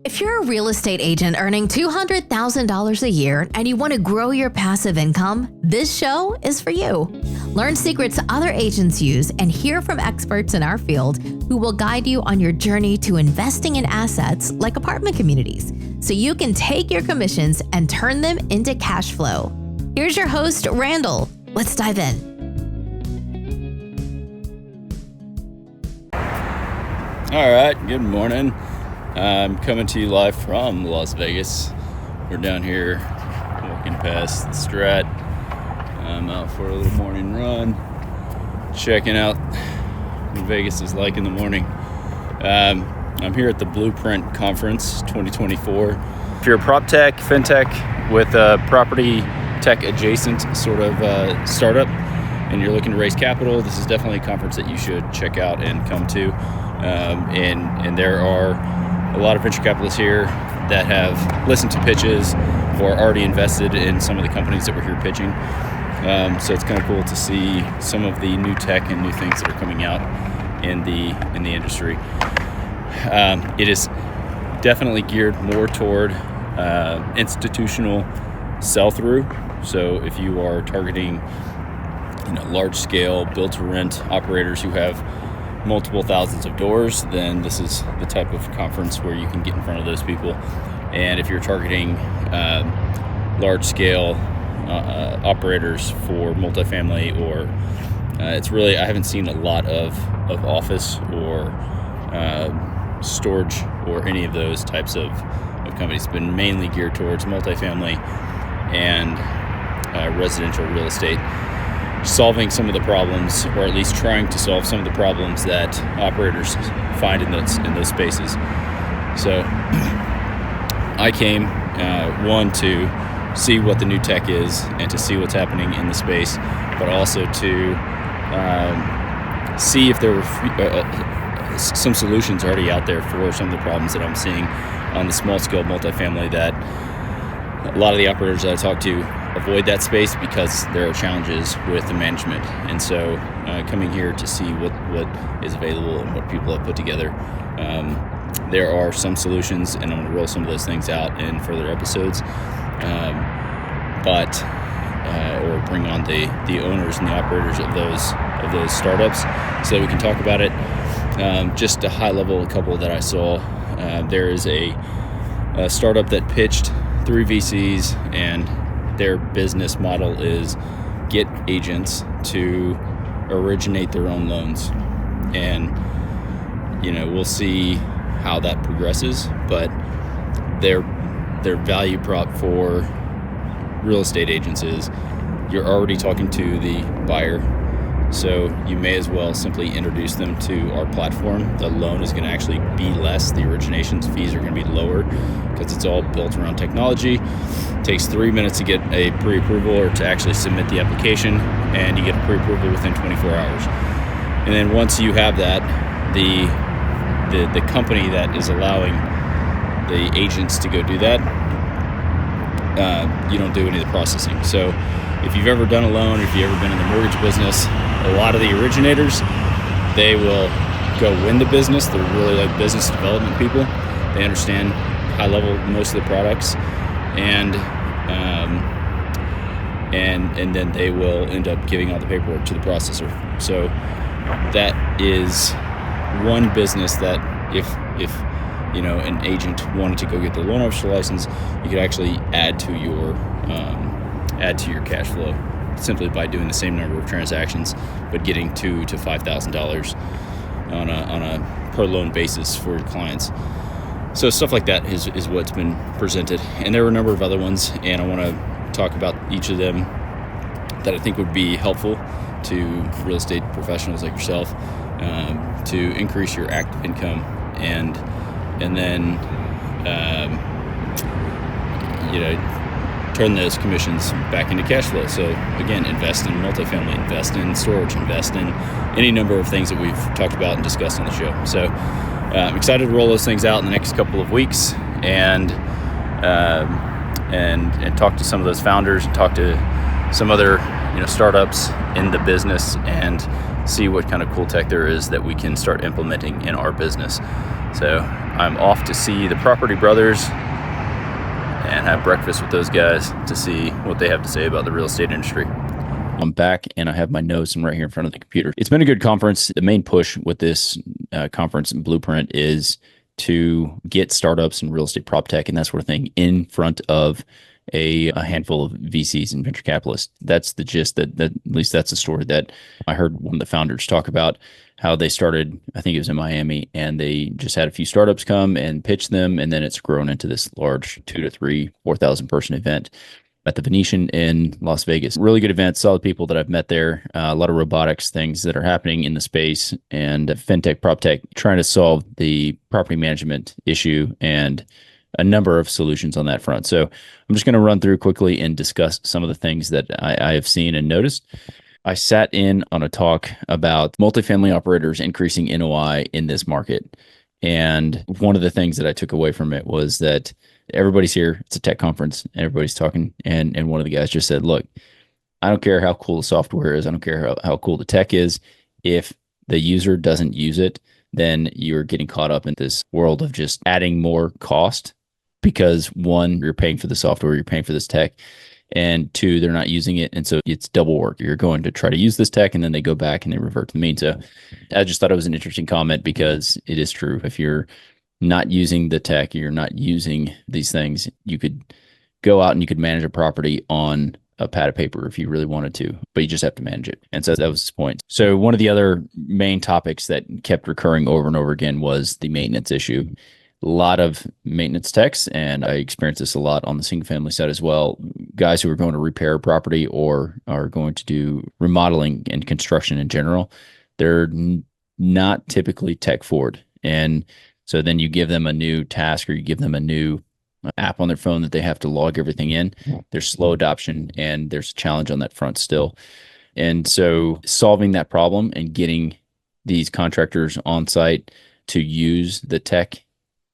If you're a real estate agent earning $200,000 a year and you want to grow your passive income, this show is for you. Learn secrets other agents use and hear from experts in our field who will guide you on your journey to investing in assets like apartment communities so you can take your commissions and turn them into cash flow. Here's your host, Randal. Let's dive in. All right, good morning. I'm coming to you live from Las Vegas. We're down here walking past the Strat. I'm out for a little morning run, checking out what Vegas is like in the morning. I'm here at the Blueprint Conference 2024. If you're a Proptech, fintech with a property tech adjacent sort of startup and you're looking to raise capital, this is definitely a conference that you should check out and come to. And there are a lot of venture capitalists here that have listened to pitches or already invested in some of the companies that we're here pitching. So it's kind of cool to see some of the new tech and new things that are coming out in the industry. It is definitely geared more toward institutional sell-through. So if you are targeting, large-scale build-to-rent operators who have multiple thousands of doors, then this is the type of conference where you can get in front of those people. And if you're targeting large-scale operators for multifamily, or it's really, I haven't seen a lot of office or storage or any of those types of companies. It's been mainly geared towards multifamily and residential real estate, solving some of the problems, or at least trying to solve some of the problems that operators find in those spaces. So I came, one, to see what the new tech is and to see what's happening in the space, but also to see if there were some solutions already out there for some of the problems that I'm seeing on the small-scale multifamily, that a lot of the operators that I talk to avoid that space because there are challenges with the management. And so coming here to see what is available and what people have put together, there are some solutions, and I'm going to roll some of those things out in further episodes, or bring on the owners and the operators of those startups so that we can talk about it. Just a high level, a couple that I saw. There is a startup that pitched 3 VCs, and their business model is get agents to originate their own loans. And, we'll see how that progresses, but their value prop for real estate agents is you're already talking to the buyer, so you may as well simply introduce them to our platform. The loan is going to actually be less. The origination fees are going to be lower because it's all built around technology. It takes 3 minutes to get a pre-approval or to actually submit the application, and you get a pre-approval within 24 hours. And then once you have that, the company that is allowing the agents to go do that, you don't do any of the processing. So if you've ever done a loan, if you've ever been in the mortgage business, a lot of the originators, they will go win the business. They're really like business development people. They understand high level most of the products, and then they will end up giving all the paperwork to the processor. So that is one business that if an agent wanted to go get their loan officer license, you could actually add to your cash flow simply by doing the same number of transactions, but getting $2,000 to $5,000 on a per loan basis for your clients. So stuff like that is what's been presented, and there were a number of other ones, and I want to talk about each of them that I think would be helpful to real estate professionals like yourself, to increase your active income and then turn those commissions back into cash flow. So again, invest in multifamily, invest in storage, invest in any number of things that we've talked about and discussed on the show. So I'm excited to roll those things out in the next couple of weeks and talk to some of those founders and talk to some other startups in the business and see what kind of cool tech there is that we can start implementing in our business. So I'm off to see the Property Brothers and have breakfast with those guys to see what they have to say about the real estate industry. I'm back and I have my notes. I'm right here in front of the computer. It's been a good conference. The main push with this conference and blueprint is to get startups and real estate prop tech and that sort of thing in front of a handful of VCs and venture capitalists. That's the gist, that at least that's the story that I heard one of the founders talk about, how they started, I think it was in Miami, and they just had a few startups come and pitch them, and then it's grown into this large 4,000 person event at the Venetian in Las Vegas. Really good event, solid people that I've met there, a lot of robotics things that are happening in the space, and fintech, proptech, trying to solve the property management issue and a number of solutions on that front. So I'm just going to run through quickly and discuss some of the things that I have seen and noticed. I sat in on a talk about multifamily operators increasing NOI in this market. And one of the things that I took away from it was that everybody's here. It's a tech conference. Everybody's talking. And one of the guys just said, look, I don't care how cool the software is. I don't care how cool the tech is. If the user doesn't use it, then you're getting caught up in this world of just adding more cost because one, you're paying for the software, you're paying for this tech, and two, they're not using it. And so it's double work. You're going to try to use this tech and then they go back and they revert to the mean. So I just thought it was an interesting comment because it is true. If you're not using the tech, you're not using these things, you could go out and you could manage a property on a pad of paper if you really wanted to, but you just have to manage it. And so that was his point. So one of the other main topics that kept recurring over and over again was the maintenance issue. A lot of maintenance techs, and I experienced this a lot on the single family side as well. Guys who are going to repair a property or are going to do remodeling and construction in general, they're not typically tech forward. And so then you give them a new task or you give them a new app on their phone that they have to log everything in. There's slow adoption and there's a challenge on that front still. And so solving that problem and getting these contractors on site to use the tech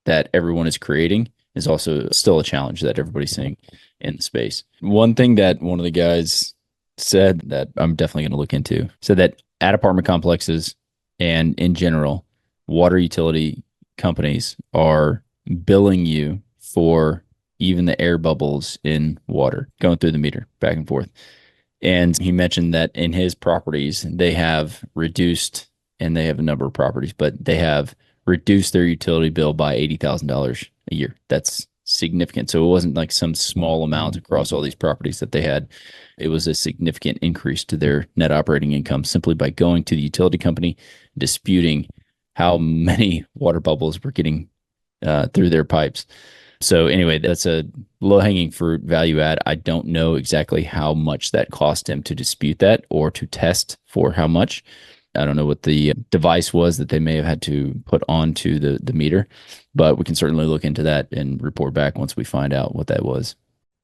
that everyone is creating is also still a challenge that everybody's seeing in the space. One thing that one of the guys said that I'm definitely going to look into, said that at apartment complexes and in general, water utility companies are billing you for even the air bubbles in water going through the meter back and forth. And he mentioned that in his properties, they have reduced, and they have a number of properties, but they have reduced their utility bill by $80,000 a year. That's significant. So it wasn't like some small amount across all these properties that they had. It was a significant increase to their net operating income simply by going to the utility company, disputing how many water bubbles were getting through their pipes. So anyway, that's a low-hanging fruit value add. I don't know exactly how much that cost him to dispute that or to test for how much. I don't know what the device was that they may have had to put onto the meter, but we can certainly look into that and report back once we find out what that was.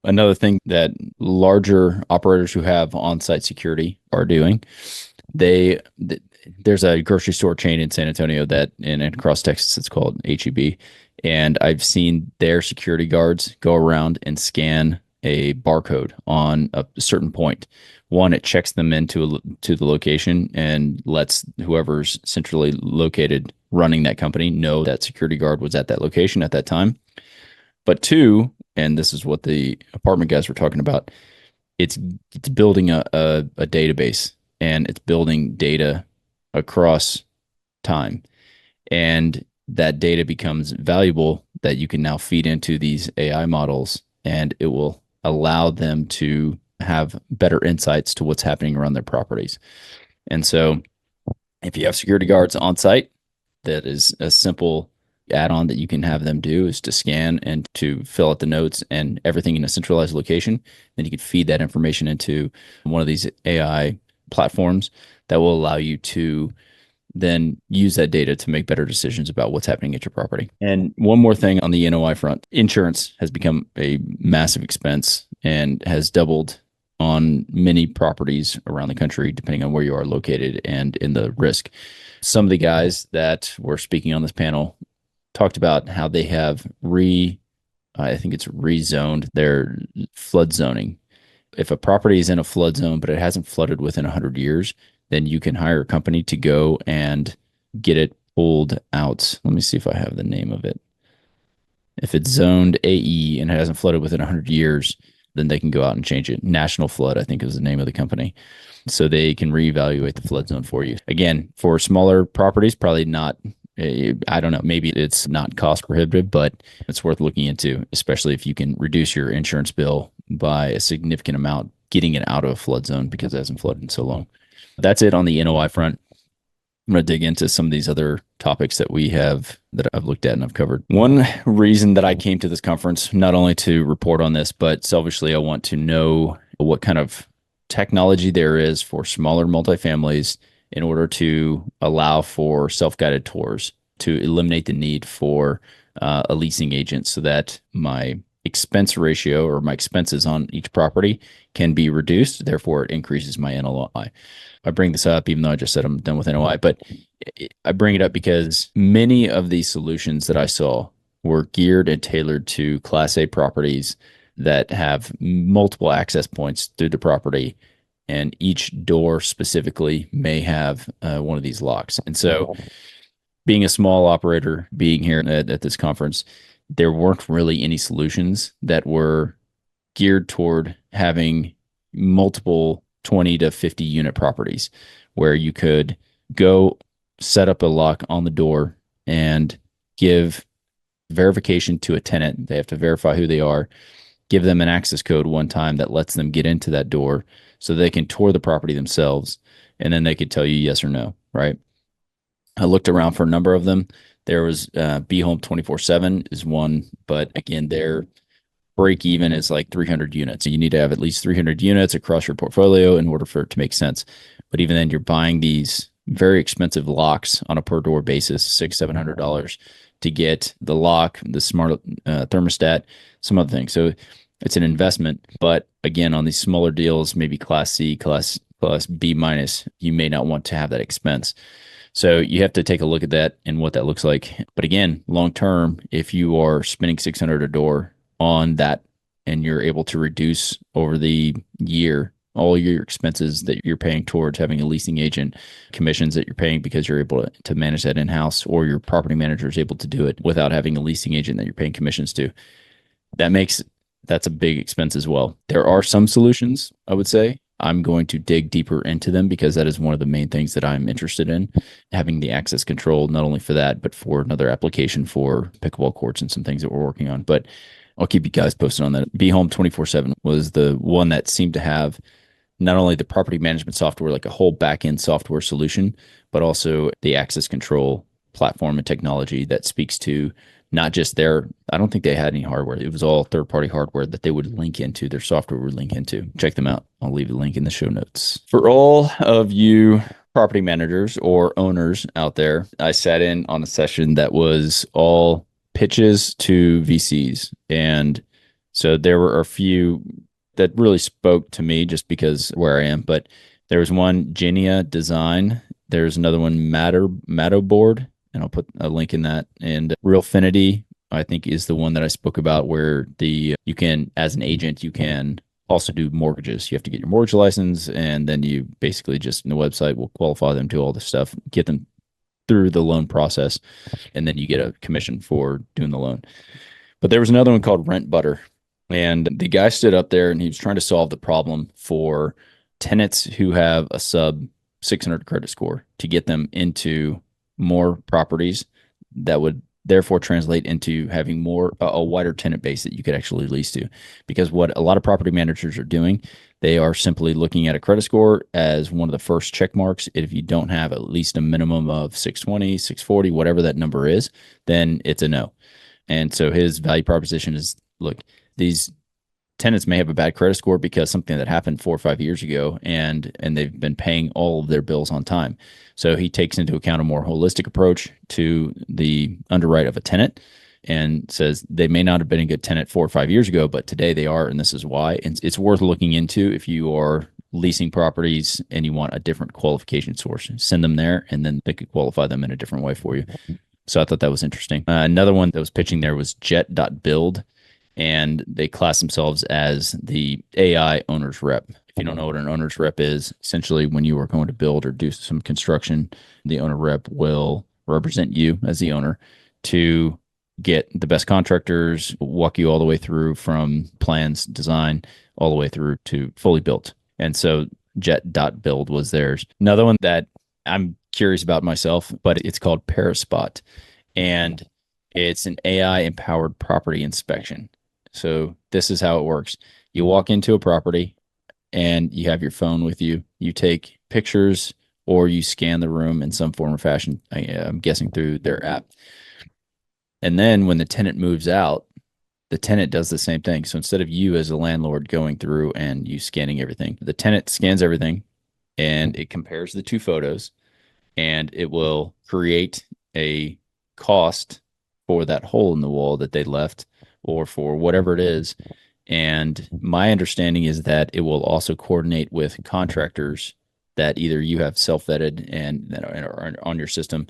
Another thing that larger operators who have on-site security are doing, there's a grocery store chain in San Antonio that, and across Texas, it's called HEB. And I've seen their security guards go around and scan a barcode on a certain point. One, it checks them into the location and lets whoever's centrally located running that company know that security guard was at that location at that time. But two, and this is what the apartment guys were talking about, it's building a database, and it's building data across time. And that data becomes valuable that you can now feed into these AI models, and it will allow them to have better insights to what's happening around their properties. And so if you have security guards on site, that is a simple add-on that you can have them do is to scan and to fill out the notes and everything in a centralized location. Then you can feed that information into one of these AI platforms that will allow you to then use that data to make better decisions about what's happening at your property. And one more thing on the NOI front, insurance has become a massive expense and has doubled on many properties around the country, depending on where you are located and in the risk. Some of the guys that were speaking on this panel talked about how they have rezoned their flood zoning. If a property is in a flood zone, but it hasn't flooded within 100 years, then you can hire a company to go and get it pulled out. Let me see if I have the name of it. If it's zoned AE and it hasn't flooded within 100 years, then they can go out and change it. National Flood, I think, is the name of the company. So they can reevaluate the flood zone for you. Again, for smaller properties, probably not. I don't know, maybe it's not cost prohibitive, but it's worth looking into, especially if you can reduce your insurance bill by a significant amount, getting it out of a flood zone because it hasn't flooded in so long. That's it on the NOI front. I'm going to dig into some of these other topics that I've looked at and I've covered. One reason that I came to this conference, not only to report on this, but selfishly, I want to know what kind of technology there is for smaller multifamilies in order to allow for self-guided tours, to eliminate the need for a leasing agent so that my expense ratio or my expenses on each property can be reduced. Therefore, it increases my NOI. I bring this up, even though I just said I'm done with NOI, but I bring it up because many of these solutions that I saw were geared and tailored to Class A properties that have multiple access points through the property, and each door specifically may have one of these locks. And so, being a small operator, being here at this conference, there weren't really any solutions that were geared toward having multiple 20 to 50 unit properties where you could go set up a lock on the door and give verification to a tenant. They have to verify who they are, give them an access code one time that lets them get into that door so they can tour the property themselves, and then they could tell you yes or no, right? I looked around for a number of them. There was Be Home 24/7 is one, but again, their break even is like 300 units. You need to have at least 300 units across your portfolio in order for it to make sense. But even then, you're buying these very expensive locks on a per door basis, $600-700 to get the lock, the smart thermostat, some other things. So it's an investment. But again, on these smaller deals, maybe Class C, Class B minus, you may not want to have that expense. So you have to take a look at that and what that looks like. But again, long term, if you are spending $600 a door on that and you're able to reduce over the year all your expenses that you're paying towards having a leasing agent, commissions that you're paying because you're able to manage that in-house, or your property manager is able to do it without having a leasing agent that you're paying commissions to, that's a big expense as well. There are some solutions, I would say. I'm going to dig deeper into them because that is one of the main things that I'm interested in, having the access control, not only for that, but for another application for pickleball courts and some things that we're working on. But I'll keep you guys posted on that. Be Home 24/7 was the one that seemed to have not only the property management software, like a whole back-end software solution, but also the access control platform and technology that speaks to not just I don't think they had any hardware. It was all third-party hardware that they would link into, their software would link into. Check them out. I'll leave the link in the show notes. For all of you property managers or owners out there, I sat in on a session that was all pitches to VCs. And so there were a few that really spoke to me just because where I am. But there was one, Genia Design. There's another one, Matterboard, and I'll put a link in that. And Realfinity, I think, is the one that I spoke about where you can, as an agent, you can also do mortgages. You have to get your mortgage license, and then you basically just, in the website, will qualify them to all this stuff, get them through the loan process, and then you get a commission for doing the loan. But there was another one called Rent Butter, and the guy stood up there and he was trying to solve the problem for tenants who have a sub 600 credit score to get them into more properties that would therefore translate into having a wider tenant base that you could actually lease to. Because what a lot of property managers are doing, they are simply looking at a credit score as one of the first check marks. If you don't have at least a minimum of 620, 640, whatever that number is, then it's a no. And so his value proposition is, look, these tenants may have a bad credit score because something that happened 4 or 5 years ago, and they've been paying all of their bills on time. So he takes into account a more holistic approach to the underwrite of a tenant and says they may not have been a good tenant 4 or 5 years ago, but today they are, and this is why. And it's worth looking into if you are leasing properties and you want a different qualification source. Send them there, and then they could qualify them in a different way for you. So I thought that was interesting. Another one that was pitching there was Jet.build. And they class themselves as the AI owner's rep. If you don't know what an owner's rep is, essentially when you are going to build or do some construction, the owner rep will represent you as the owner to get the best contractors, walk you all the way through from plans, design, all the way through to fully built. And so Jet.build was theirs. Another one that I'm curious about myself, but it's called Paraspot. And it's an AI-empowered property inspection. So this is how it works. You walk into a property and you have your phone with you. You take pictures or you scan the room in some form or fashion, I'm guessing through their app. And then when the tenant moves out, the tenant does the same thing. So instead of you as a landlord going through and you scanning everything, the tenant scans everything and it compares the two photos and it will create a cost for that hole in the wall that they left or for whatever it is. And my understanding is that it will also coordinate with contractors that either you have self-vetted and that are on your system,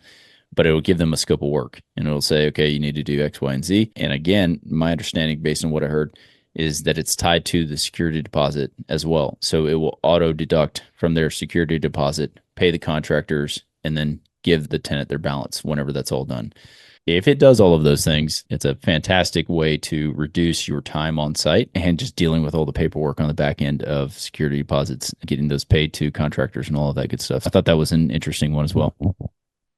but it will give them a scope of work and it'll say, okay, you need to do X, Y, and Z. And again, my understanding based on what I heard is that it's tied to the security deposit as well. So it will auto deduct from their security deposit, pay the contractors, and then give the tenant their balance whenever that's all done. If it does all of those things, it's a fantastic way to reduce your time on site and just dealing with all the paperwork on the back end of security deposits, getting those paid to contractors and all of that good stuff. I thought that was an interesting one as well.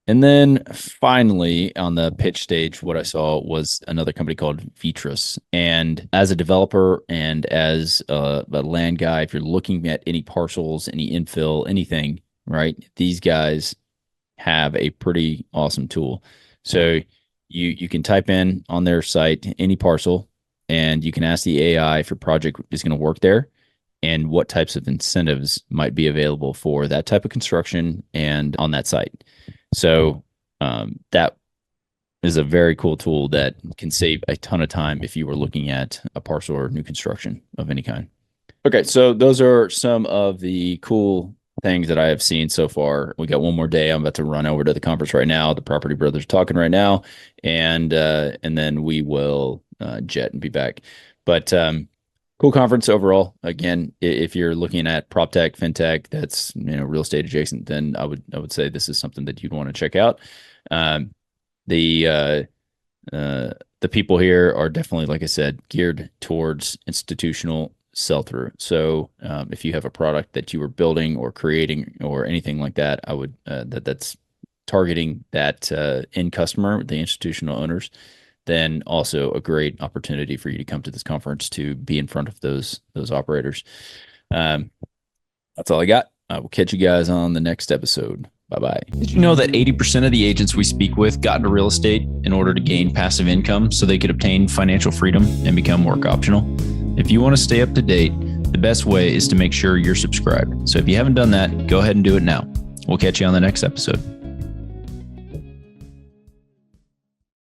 And then finally, on the pitch stage, what I saw was another company called Vitros. And as a developer and as a land guy, if you're looking at any parcels, any infill, anything, right, these guys have a pretty awesome tool. So you can type in on their site any parcel and you can ask the AI if your project is going to work there and what types of incentives might be available for that type of construction and on that site. So that is a very cool tool that can save a ton of time if you were looking at a parcel or new construction of any kind. Okay, so those are some of the cool things that I have seen so far. We got one more day. I'm about to run over to the conference right now. The Property Brothers are talking right now, and then we will jet and be back. But cool conference overall. Again, if you're looking at Proptech, fintech, that's real estate adjacent, then I would say this is something that you'd want to check out. The people here are definitely, like I said, geared towards institutional sell-through. So if you have a product that you were building or creating or anything like that, I would that's targeting that end customer, the institutional owners, then also a great opportunity for you to come to this conference to be in front of those operators. That's all I got. I will catch you guys on the next episode. Bye-bye. Did you know that 80% of the agents we speak with got into real estate in order to gain passive income so they could obtain financial freedom and become work optional? If you want to stay up to date, the best way is to make sure you're subscribed. So if you haven't done that, go ahead and do it now. We'll catch you on the next episode.